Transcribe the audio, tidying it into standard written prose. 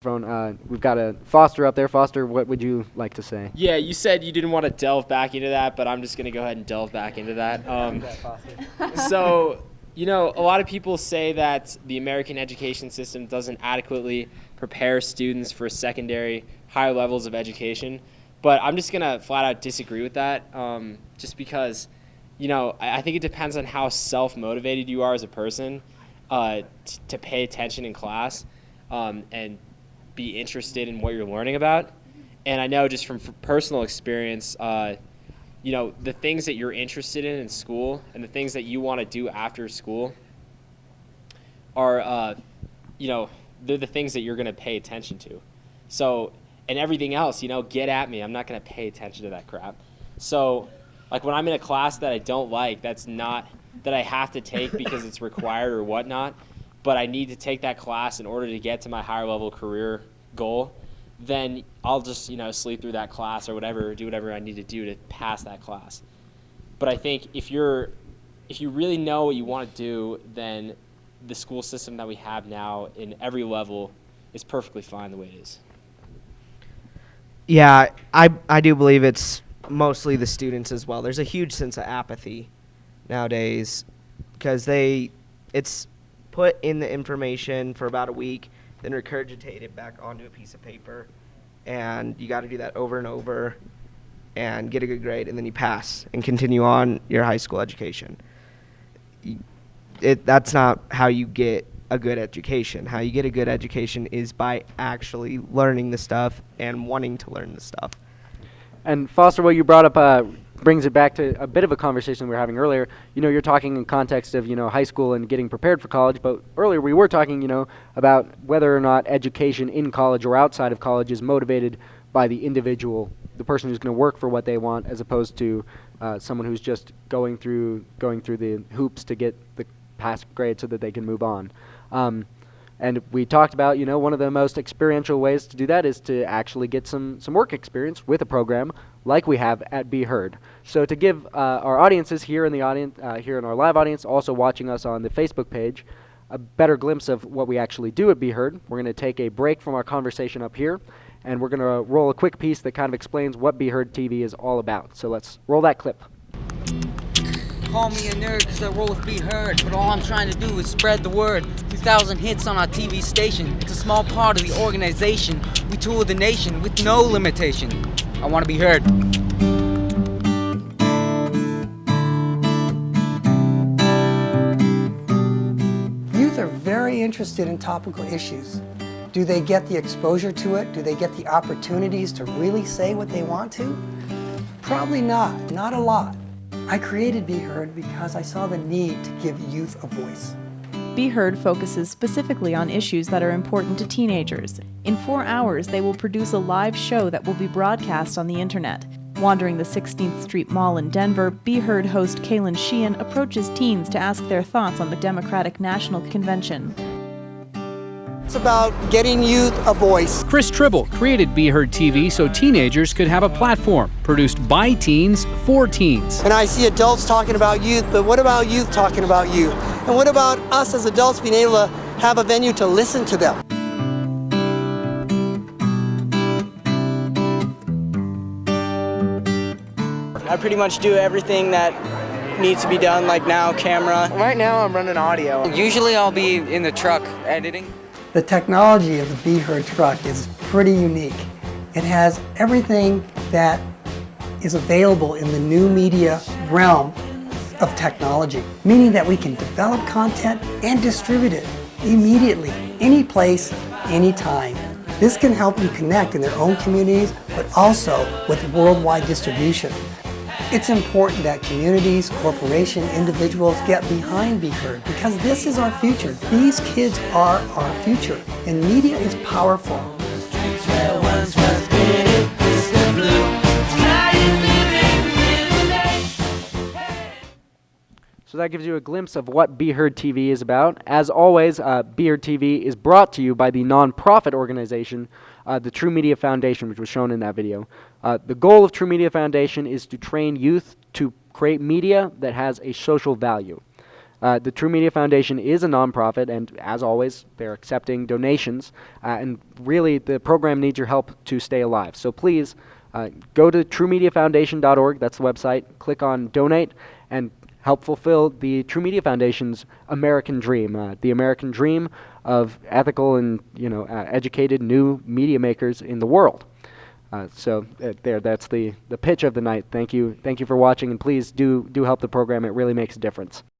We've got a Foster up there. Foster, what would you like to say? Yeah, you said you didn't want to delve back into that, but I'm just going to go ahead and delve back into that. So, a lot of people say that the American education system doesn't adequately prepare students for secondary, higher levels of education. But I'm just going to flat out disagree with that, just because, I think it depends on how self-motivated you are as a person to pay attention in class and be interested in what you're learning about. And I know just from personal experience, the things that you're interested in school and the things that you want to do after school are, they're the things that you're going to pay attention to. So, and everything else, get at me. I'm not going to pay attention to that crap. So, like when I'm in a class that I don't like, that's not that I have to take because it's required or whatnot, but I need to take that class in order to get to my higher level career goal, then I'll just, sleep through that class or whatever, do whatever I need to do to pass that class. But I think if you really know what you want to do, then the school system that we have now in every level is perfectly fine the way it is. Yeah, I do believe it's mostly the students as well. There's a huge sense of apathy nowadays because it's put in the information for about a week, then regurgitated back onto a piece of paper, and you got to do that over and over and get a good grade, and then you pass and continue on your high school education. That's not how you get a good education. How you get a good education is by actually learning the stuff and wanting to learn the stuff. And Foster, what you brought up brings it back to a bit of a conversation we were having earlier. You're talking in context of, high school and getting prepared for college, but earlier we were talking, about whether or not education in college or outside of college is motivated by the individual, the person who's going to work for what they want, as opposed to someone who's just going through the hoops to get the pass grade so that they can move on. And we talked about, one of the most experiential ways to do that is to actually get some work experience with a program like we have at Be Heard. So to give our audiences here in the audience, here in our live audience, also watching us on the Facebook page, a better glimpse of what we actually do at Be Heard, we're going to take a break from our conversation up here, and we're going to roll a quick piece that kind of explains what Be Heard TV is all about. So let's roll that clip. Call me a nerd because I roll with Be Heard, but all I'm trying to do is spread the word. 2,000 hits on our TV station. It's a small part of the organization. We tour the nation with no limitation. I want to be heard. Youth are very interested in topical issues. Do they get the exposure to it? Do they get the opportunities to really say what they want to? Probably not a lot. I created Be Heard because I saw the need to give youth a voice. Be Heard focuses specifically on issues that are important to teenagers. In 4 hours, they will produce a live show that will be broadcast on the internet. Wandering the 16th Street Mall in Denver, Be Heard host Kaylin Sheehan approaches teens to ask their thoughts on the Democratic National Convention. It's about getting youth a voice. Chris Tribble created Be Heard TV so teenagers could have a platform, produced by teens for teens. And I see adults talking about youth, but what about youth talking about youth? And what about us as adults being able to have a venue to listen to them? I pretty much do everything that needs to be done, like now, camera. Right now I'm running audio. Usually I'll be in the truck editing. The technology of the Be Heard truck is pretty unique. It has everything that is available in the new media realm of technology, meaning that we can develop content and distribute it immediately, any place, anytime. This can help you connect in their own communities, but also with worldwide distribution. It's important that communities, corporations, individuals get behind Be Heard because this is our future. These kids are our future, and media is powerful. So that gives you a glimpse of what Be Heard TV is about. As always, Be Heard TV is brought to you by the nonprofit organization, the True Media Foundation, which was shown in that video. The goal of True Media Foundation is to train youth to create media that has a social value. The True Media Foundation is a nonprofit, and as always, they're accepting donations. And really, the program needs your help to stay alive. So please go to truemediafoundation.org. That's the website. Click on Donate and help fulfill the True Media Foundation's American dream, the American dream of ethical and educated new media makers in the world. That's the pitch of the night. Thank you for watching, and please do help the program. It really makes a difference.